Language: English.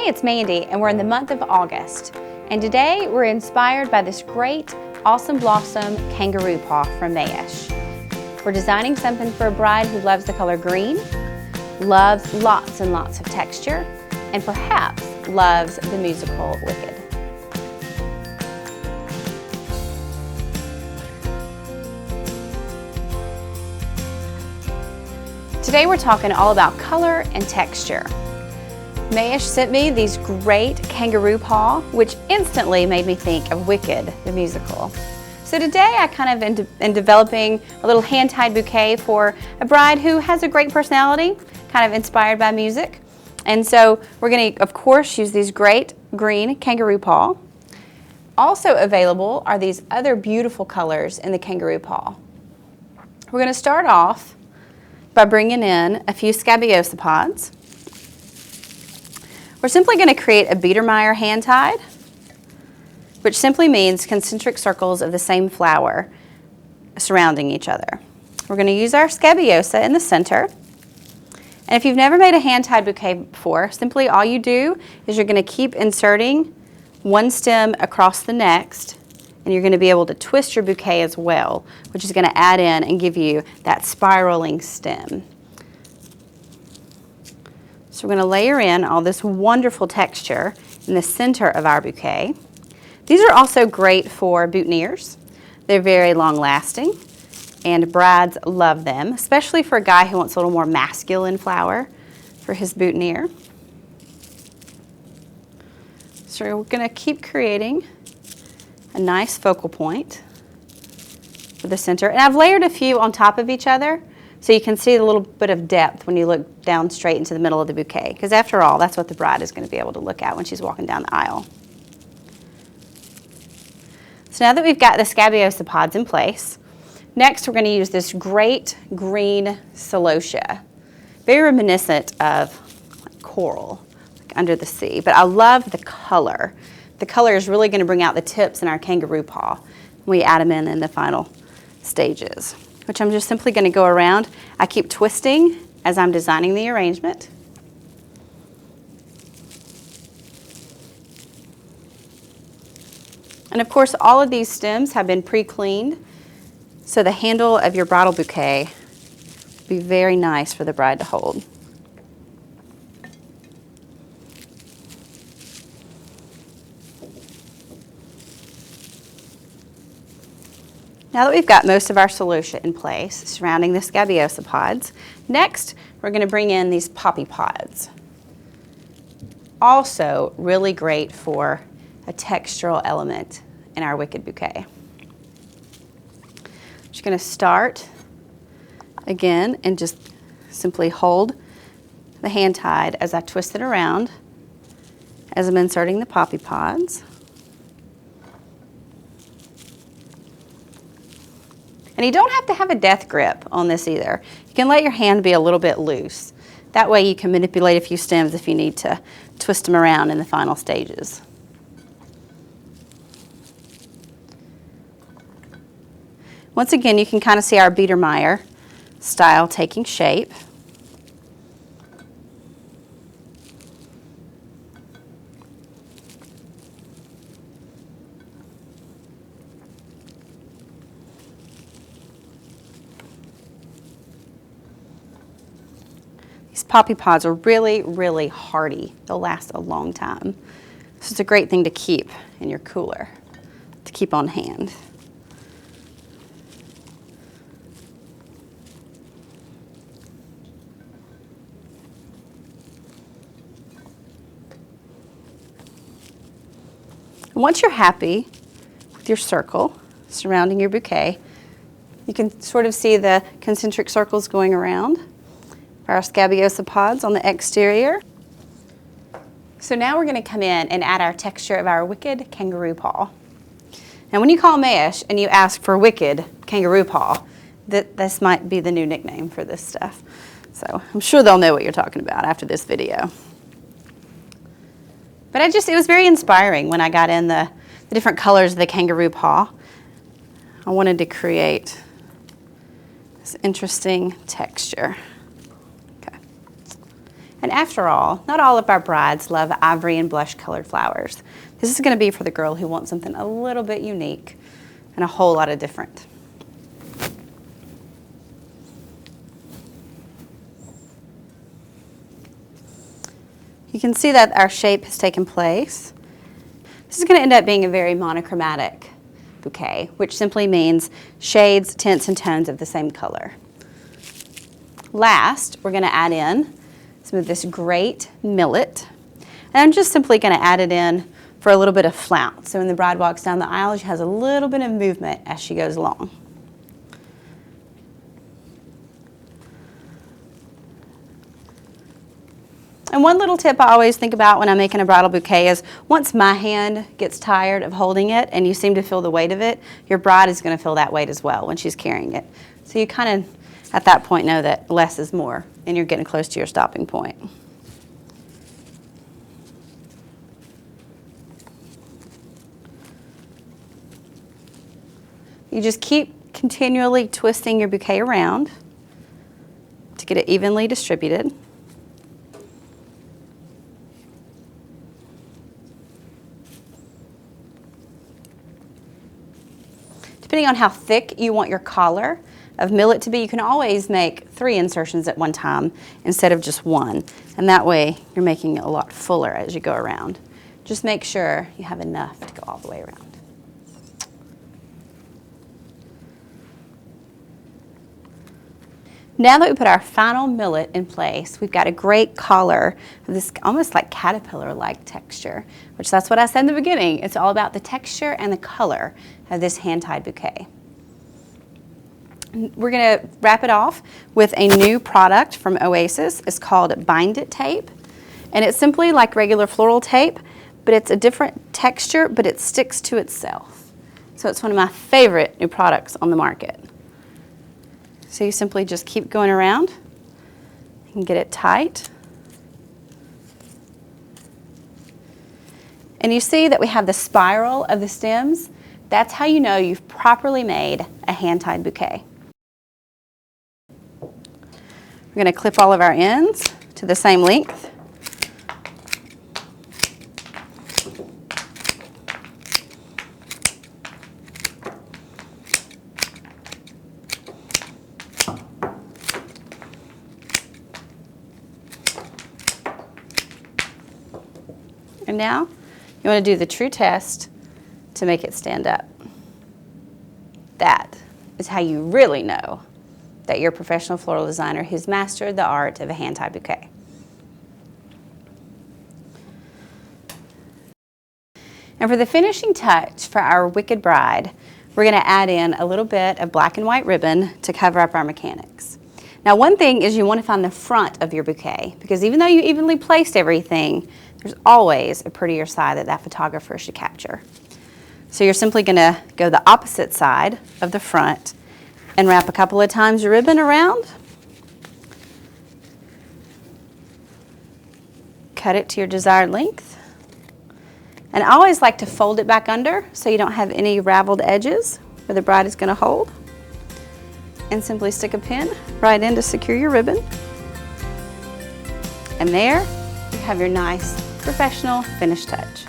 Hey, it's Mandy, and we're in the month of August. And today we're inspired by this great Awesome Blossom kangaroo paw from Mayesh. We're designing something for a bride who loves the color green, loves lots and lots of texture, and perhaps loves the musical Wicked. Today we're talking all about color and texture. Mayesh sent me these great kangaroo paw, which instantly made me think of Wicked, the musical. So today I kind of am developing a little hand-tied bouquet for a bride who has a great personality, kind of inspired by music. And so we're going to, of course, use these great green kangaroo paw. Also available are these other beautiful colors in the kangaroo paw. We're going to start off by bringing in a few scabiosa pods. We're simply going to create a Biedermeier hand-tied, which simply means concentric circles of the same flower surrounding each other. We're going to use our scabiosa in the center. And if you've never made a hand-tied bouquet before, simply all you do is you're going to keep inserting one stem across the next, and you're going to be able to twist your bouquet as well, which is going to add in and give you that spiraling stem. So we're going to layer in all this wonderful texture in the center of our bouquet. These are also great for boutonnieres. They're very long lasting and brides love them, especially for a guy who wants a little more masculine flower for his boutonniere. So we're going to keep creating a nice focal point for the center. And I've layered a few on top of each other, so you can see a little bit of depth when you look down straight into the middle of the bouquet, because after all, that's what the bride is going to be able to look at when she's walking down the aisle. So now that we've got the scabiosa pods in place, next we're going to use this great green celosia, very reminiscent of coral, like under the sea, but I love the color. The color is really going to bring out the tips in our kangaroo paw when we add them in the final stages, which I'm just simply going to go around. I keep twisting as I'm designing the arrangement. And of course, all of these stems have been pre-cleaned, so the handle of your bridal bouquet will be very nice for the bride to hold. Now that we've got most of our celosia in place surrounding the scabiosa pods, next we're going to bring in these poppy pods. Also really great for a textural element in our Wicked bouquet. Just going to start again and just simply hold the hand tied as I twist it around as I'm inserting the poppy pods. And you don't have to have a death grip on this either. You can let your hand be a little bit loose. That way you can manipulate a few stems if you need to twist them around in the final stages. Once again, you can kind of see our Biedermeier style taking shape. These poppy pods are really, really hardy. They'll last a long time. So it's a great thing to keep in your cooler, to keep on hand. Once you're happy with your circle surrounding your bouquet, you can sort of see the concentric circles going around our scabiosa pods on the exterior. So now we're going to come in and add our texture of our Wicked kangaroo paw. Now when you call Mayesh and you ask for Wicked kangaroo paw, this might be the new nickname for this stuff. So I'm sure they'll know what you're talking about after this video. But it was very inspiring when I got in the different colors of the kangaroo paw. I wanted to create this interesting texture. And after all, not all of our brides love ivory and blush colored flowers. This is going to be for the girl who wants something a little bit unique and a whole lot of different. You can see that our shape has taken place. This is going to end up being a very monochromatic bouquet, which simply means shades, tints, and tones of the same color. Last, we're going to add in some of this great millet. And I'm just simply going to add it in for a little bit of flounce. So when the bride walks down the aisle, she has a little bit of movement as she goes along. And one little tip I always think about when I'm making a bridal bouquet is once my hand gets tired of holding it and you seem to feel the weight of it, your bride is going to feel that weight as well when she's carrying it. So you kind of, at that point, know that less is more and you're getting close to your stopping point. You just keep continually twisting your bouquet around to get it evenly distributed. Depending on how thick you want your collar of millet to be, you can always make 3 insertions at one time instead of just 1. And that way you're making it a lot fuller as you go around. Just make sure you have enough to go all the way around. Now that we put our final millet in place, we've got a great collar of this almost like caterpillar-like texture, which that's what I said in the beginning. It's all about the texture and the color of this hand-tied bouquet. We're going to wrap it off with a new product from Oasis. It's called Bind-IT tape, and it's simply like regular floral tape, but it's a different texture, but it sticks to itself. So it's one of my favorite new products on the market. So you simply just keep going around and get it tight. And you see that we have the spiral of the stems. That's how you know you've properly made a hand-tied bouquet. We're going to clip all of our ends to the same length. And now you want to do the true test to make it stand up. That is how you really know that you're a professional floral designer who's mastered the art of a hand-tied bouquet. And for the finishing touch for our Wicked Bride, we're going to add in a little bit of black and white ribbon to cover up our mechanics. Now, one thing is you want to find the front of your bouquet, because even though you evenly placed everything, there's always a prettier side that photographer should capture. So you're simply going to go the opposite side of the front and wrap a couple of times your ribbon around. Cut it to your desired length. And I always like to fold it back under so you don't have any raveled edges where the bride is going to hold. And simply stick a pin right in to secure your ribbon. And there you have your nice professional finished touch.